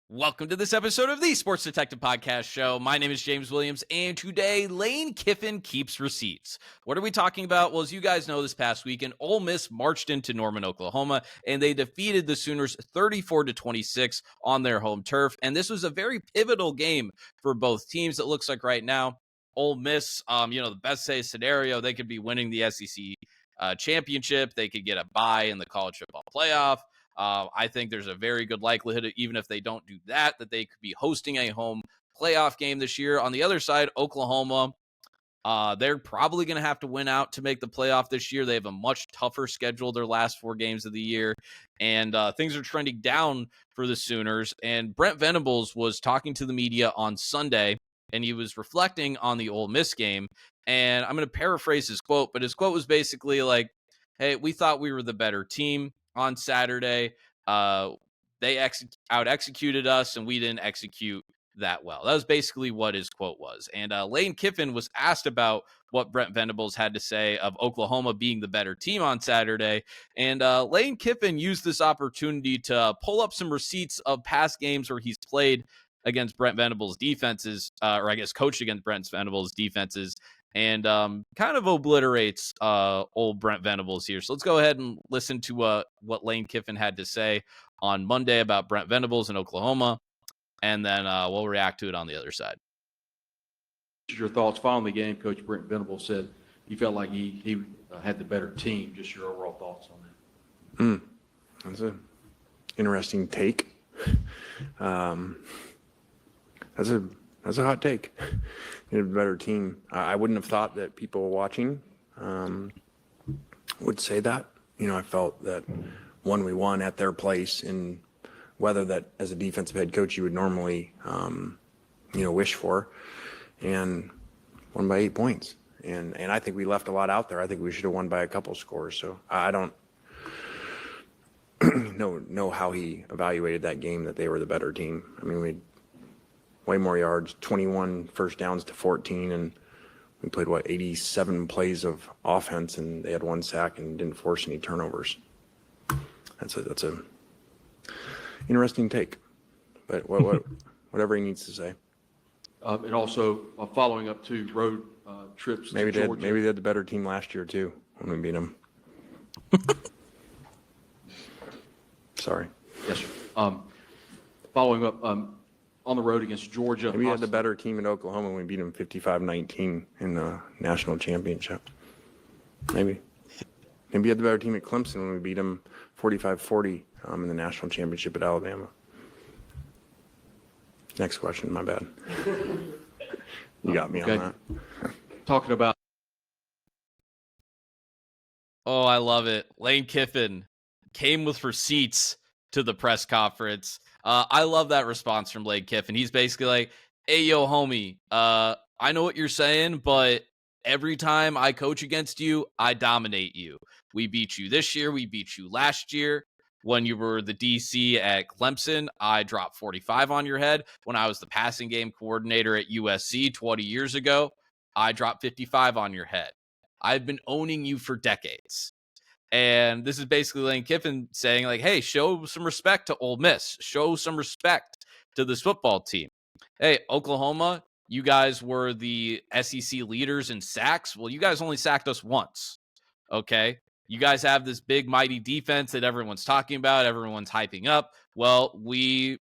Welcome to this episode of the Sports Detective Podcast Show. My name is James Williams, and today Lane Kiffin keeps receipts. What are we talking about? Well, as you guys know, this past weekend, Ole Miss marched into Norman, Oklahoma, and they defeated the Sooners 34-26 on their home turf. And this was a very pivotal game for both teams. It looks like right now, Ole Miss, the best case scenario, they could be winning the SEC championship. They could get a bye in the college football playoff. I think there's a very good likelihood, even if they don't do that they could be hosting a home playoff game this year. On the other side, Oklahoma, they're probably going to have to win out to make the playoff this year. They have a much tougher schedule their last 4 games of the year, and things are trending down for the Sooners. And Brent Venables was talking to the media on Sunday, and he was reflecting on the Ole Miss game. And I'm going to paraphrase his quote, but his quote was basically like, hey, we thought we were the better team on Saturday. They out-executed us, and we didn't execute that well. That was basically what his quote was. And Lane Kiffin was asked about what Brent Venables had to say of Oklahoma being the better team on Saturday. And Lane Kiffin used this opportunity to pull up some receipts of past games where he's played against Brent Venables' defenses, or I guess coached against Brent Venables' defenses, and kind of obliterates old Brent Venables here. So let's go ahead and listen to what Lane Kiffin had to say on Monday about Brent Venables in Oklahoma, and then we'll react to it on the other side. Your thoughts following the game? Coach Brent Venables said he felt like he had the better team. Just your overall thoughts on that. That's an interesting take. That's a hot take. You have a better team. I wouldn't have thought that people watching would say that. I felt that we won at their place in weather that as a defensive head coach you would normally wish for, and won by 8 points. And I think we left a lot out there. I think we should have won by a couple scores. So I don't know how he evaluated that game, that they were the better team. I mean, we had way more yards, 21 first downs to 14, and we played 87 plays of offense, and they had 1 sack and didn't force any turnovers. That's a interesting take, but whatever he needs to say. And also following up to road trips. Maybe to Georgia. Maybe they had the better team last year too when we beat them. Sorry. Yes, sir. Following up on the road against Georgia. Maybe we had the better team in Oklahoma when we beat them 55-19 in the national championship. Maybe you had the better team at Clemson when we beat them 45-40 in the national championship at Alabama. Next question, my bad. You got me on that. Talking about. Oh, I love it. Lane Kiffin came with receipts to the press conference. I love that response from Lane Kiffin. He's basically like, hey, yo, homie, I know what you're saying, but every time I coach against you, I dominate you. We beat you this year. We beat you last year. When you were the DC at Clemson, I dropped 45 on your head. When I was the passing game coordinator at USC 20 years ago, I dropped 55 on your head. I've been owning you for decades. And this is basically Lane Kiffin saying, like, hey, show some respect to Ole Miss. Show some respect to this football team. Hey, Oklahoma, you guys were the SEC leaders in sacks. Well, you guys only sacked us once. Okay? You guys have this big, mighty defense that everyone's talking about, everyone's hyping up. Well, we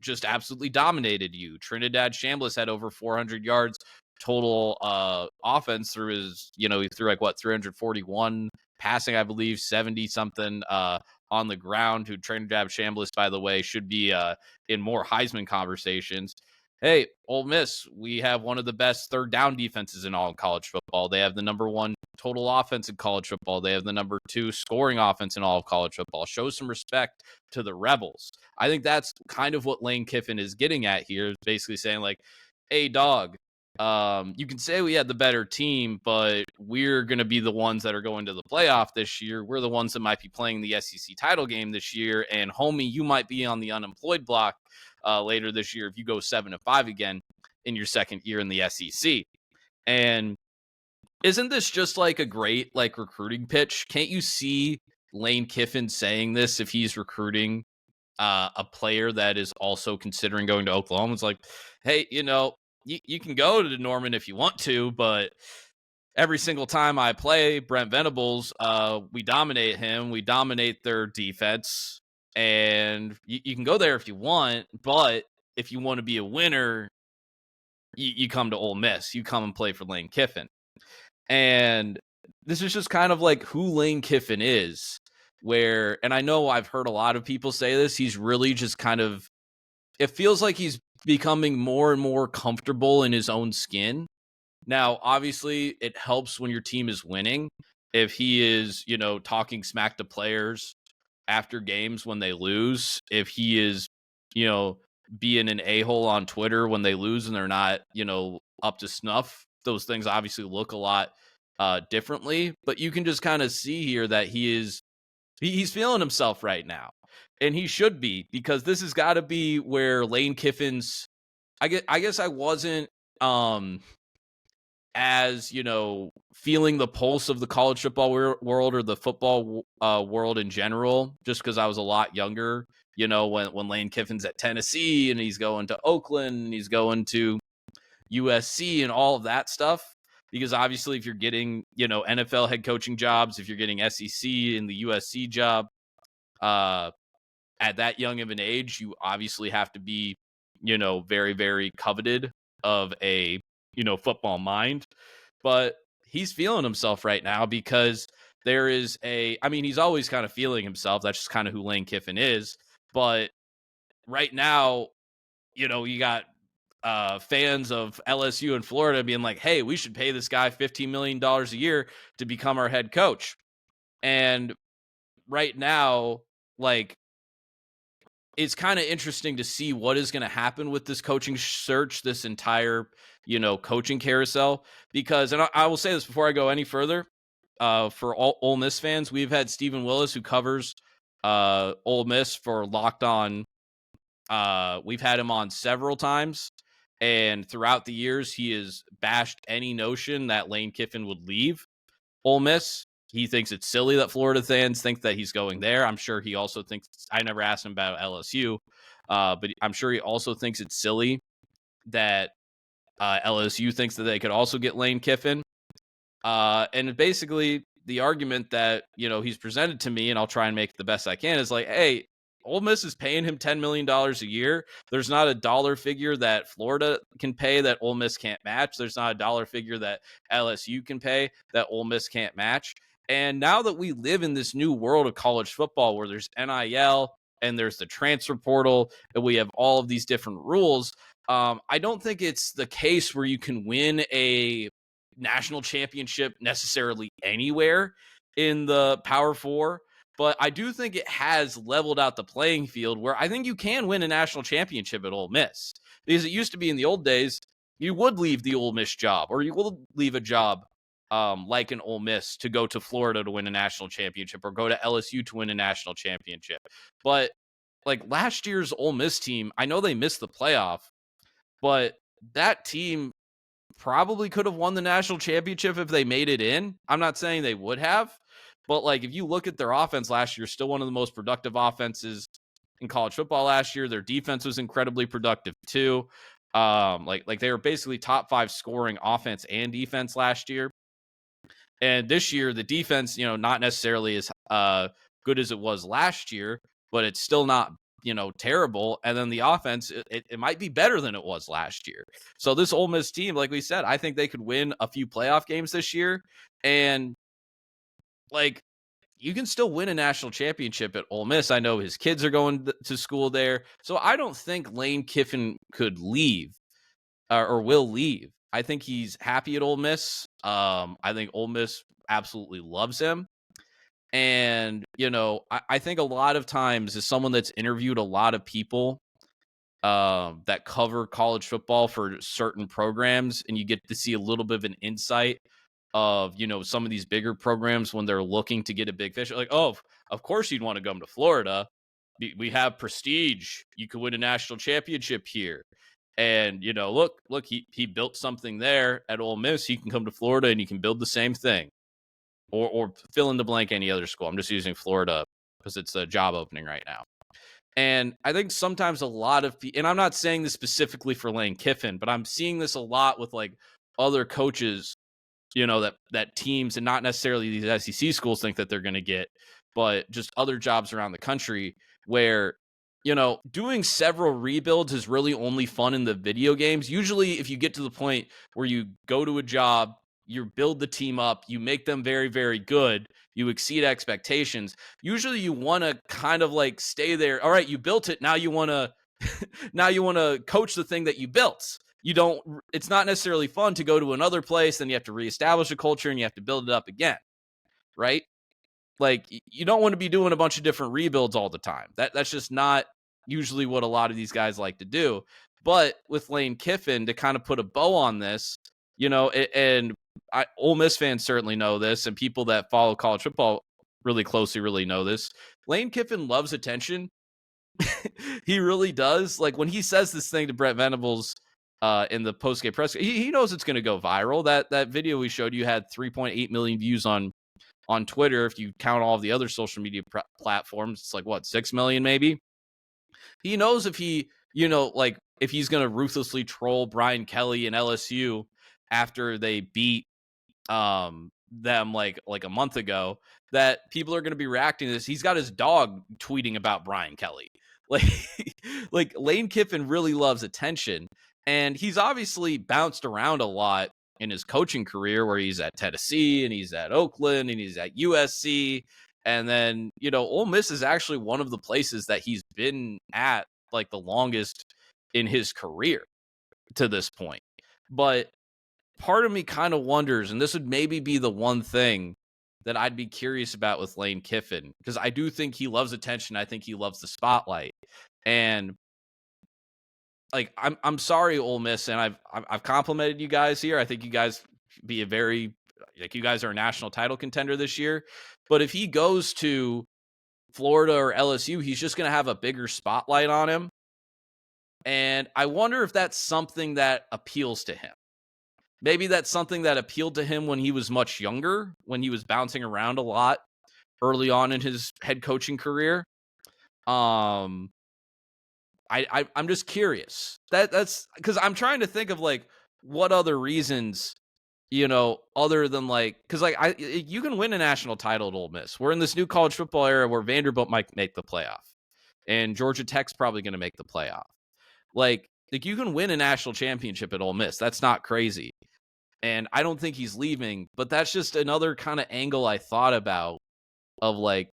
just absolutely dominated you. Trinidad Chambliss had over 400 yards total offense through his, he threw 341 passing, I believe, 70-something on the ground. Who Trinidad Chambliss, by the way, should be in more Heisman conversations. Hey, Ole Miss, we have one of the best third down defenses in all of college football. They have the number 1 total offense in college football. They have the number 2 scoring offense in all of college football. Show some respect to the Rebels. I think that's kind of what Lane Kiffin is getting at here, basically saying, like, hey, dog, you can say we had the better team, but we're going to be the ones that are going to the playoff this year. We're the ones that might be playing the SEC title game this year. And homie, you might be on the unemployed block later this year if you go 7-5 again in your second year in the SEC. And isn't this just like a great recruiting pitch? Can't you see Lane Kiffin saying this if he's recruiting a player that is also considering going to Oklahoma. It's like, hey, you can go to Norman if you want to, but every single time I play Brent Venables, we dominate him. We dominate their defense. And you can go there if you want, but if you want to be a winner, you come to Ole Miss. You come and play for Lane Kiffin. And this is just kind of like who Lane Kiffin is, and I know I've heard a lot of people say this, he's really just kind of, it feels like he's becoming more and more comfortable in his own skin. Now, obviously, it helps when your team is winning. If he is, talking smack to players after games when they lose, if he is, being an a-hole on Twitter when they lose and they're not, up to snuff, those things obviously look a lot differently. But you can just kind of see here that he's feeling himself right now. And he should be, because this has got to be where Lane Kiffin's, I guess I wasn't as, feeling the pulse of the college football world or the football world in general, just because I was a lot younger, when Lane Kiffin's at Tennessee and he's going to Oakland and he's going to USC and all of that stuff. Because obviously if you're getting, NFL head coaching jobs, if you're getting SEC and the USC job, at that young of an age, you obviously have to be, very, very coveted of a, football mind. But he's feeling himself right now because there is he's always kind of feeling himself. That's just kind of who Lane Kiffin is. But right now, you got fans of LSU and Florida being like, hey, we should pay this guy $15 million a year to become our head coach. And right now, like, it's kind of interesting to see what is going to happen with this coaching search, this entire, coaching carousel, because, and I will say this before I go any further, for all Ole Miss fans, we've had Stephen Willis, who covers Ole Miss for Locked On. We've had him on several times, and throughout the years, he has bashed any notion that Lane Kiffin would leave Ole Miss. He thinks it's silly that Florida fans think that he's going there. I'm sure he also thinks, I never asked him about LSU, but I'm sure he also thinks it's silly that LSU thinks that they could also get Lane Kiffin. And basically the argument that, he's presented to me, and I'll try and make it the best I can, is like, hey, Ole Miss is paying him $10 million a year. There's not a dollar figure that Florida can pay that Ole Miss can't match. There's not a dollar figure that LSU can pay that Ole Miss can't match. And now that we live in this new world of college football where there's NIL and there's the transfer portal and we have all of these different rules, I don't think it's the case where you can win a national championship necessarily anywhere in the Power Four. But I do think it has leveled out the playing field where I think you can win a national championship at Ole Miss. Because it used to be in the old days, you would leave the Ole Miss job, or you will leave a job like an Ole Miss to go to Florida to win a national championship, or go to LSU to win a national championship. But like last year's Ole Miss team, I know they missed the playoff, but that team probably could have won the national championship if they made it in. I'm not saying they would have, but like if you look at their offense last year, still one of the most productive offenses in college football last year. Their defense was incredibly productive too. Like they were basically top 5 scoring offense and defense last year. And this year, the defense, not necessarily as good as it was last year, but it's still not, terrible. And then the offense, it might be better than it was last year. So this Ole Miss team, like we said, I think they could win a few playoff games this year. And like, you can still win a national championship at Ole Miss. I know his kids are going to school there. So I don't think Lane Kiffin could leave or will leave. I think he's happy at Ole Miss. I think Ole Miss absolutely loves him. And, I think a lot of times as someone that's interviewed a lot of people that cover college football for certain programs, and you get to see a little bit of an insight of, some of these bigger programs when they're looking to get a big fish. Like, oh, of course you'd want to come to Florida. We have prestige. You could win a national championship here. And, look, he built something there at Ole Miss. He can come to Florida and he can build the same thing. Or fill in the blank any other school. I'm just using Florida because it's a job opening right now. And I think sometimes a lot of and I'm not saying this specifically for Lane Kiffin, but I'm seeing this a lot with like other coaches, that teams and not necessarily these SEC schools think that they're going to get, but just other jobs around the country where, doing several rebuilds is really only fun in the video games. Usually, if you get to the point where you go to a job, you build the team up, you make them very, very good, you exceed expectations. Usually you want to kind of like stay there. All right, you built it. Now you want to now you want to coach the thing that you built. It's not necessarily fun to go to another place, then you have to reestablish a culture and you have to build it up again, right? Like, you don't want to be doing a bunch of different rebuilds all the time. That's just not usually what a lot of these guys like to do. But with Lane Kiffin, to kind of put a bow on this, and Ole Miss fans certainly know this, and people that follow college football really closely really know this. Lane Kiffin loves attention. He really does. Like, when he says this thing to Brent Venables in the post-game press, he knows it's going to go viral. That video we showed you had 3.8 million views on Twitter. If you count all of the other social media platforms, it's like, what, 6 million maybe? He knows if he, if he's going to ruthlessly troll Brian Kelly and LSU after they beat them like a month ago, that people are going to be reacting to this. He's got his dog tweeting about Brian Kelly. Like Lane Kiffin really loves attention, and he's obviously bounced around a lot in his coaching career, where he's at Tennessee and he's at Oakland and he's at USC. And then, Ole Miss is actually one of the places that he's been at like the longest in his career to this point. But part of me kind of wonders, and this would maybe be the one thing that I'd be curious about with Lane Kiffin, because I do think he loves attention. I think he loves the spotlight. And like, I'm sorry, Ole Miss, and I've complimented you guys here. I think you guys be you guys are a national title contender this year. But if he goes to Florida or LSU, he's just going to have a bigger spotlight on him. And I wonder if that's something that appeals to him. Maybe that's something that appealed to him when he was much younger, when he was bouncing around a lot early on in his head coaching career. I'm just curious. That's because I'm trying to think of like what other reasons, other than like, because like you can win a national title at Ole Miss. We're in this new college football era where Vanderbilt might make the playoff, and Georgia Tech's probably going to make the playoff. Like you can win a national championship at Ole Miss. That's not crazy. And I don't think he's leaving, but that's just another kind of angle I thought about of like,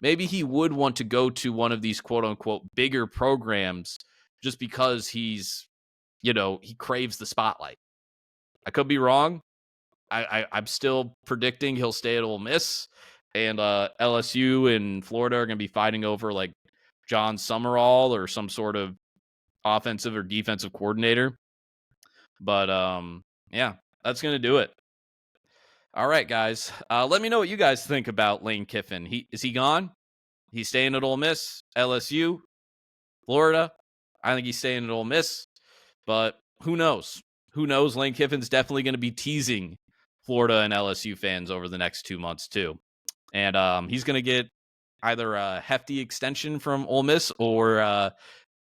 maybe he would want to go to one of these quote unquote bigger programs just because he's, he craves the spotlight. I could be wrong. I'm still predicting he'll stay at Ole Miss, and LSU and Florida are going to be fighting over like John Summerall or some sort of offensive or defensive coordinator. But yeah, that's going to do it. All right, guys. Let me know what you guys think about Lane Kiffin. Is he gone? He's staying at Ole Miss, LSU, Florida. I think he's staying at Ole Miss, but who knows? Who knows? Lane Kiffin's definitely going to be teasing Florida and LSU fans over the next 2 months too. And he's going to get either a hefty extension from Ole Miss, or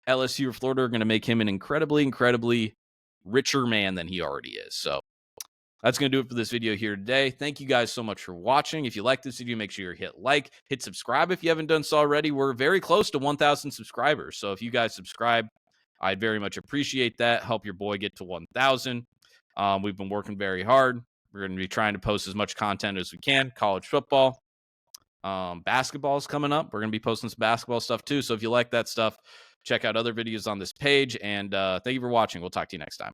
LSU or Florida are going to make him an incredibly, incredibly richer man than he already is. So that's going to do it for this video here today. Thank you guys so much for watching. If you like this video, make sure you hit like, hit subscribe if you haven't done so already. We're very close to 1,000 subscribers. So if you guys subscribe, I'd very much appreciate that. Help your boy get to 1,000. We've been working very hard. We're going to be trying to post as much content as we can. College football. Basketball is coming up. We're going to be posting some basketball stuff too. So if you like that stuff, check out other videos on this page. And thank you for watching. We'll talk to you next time.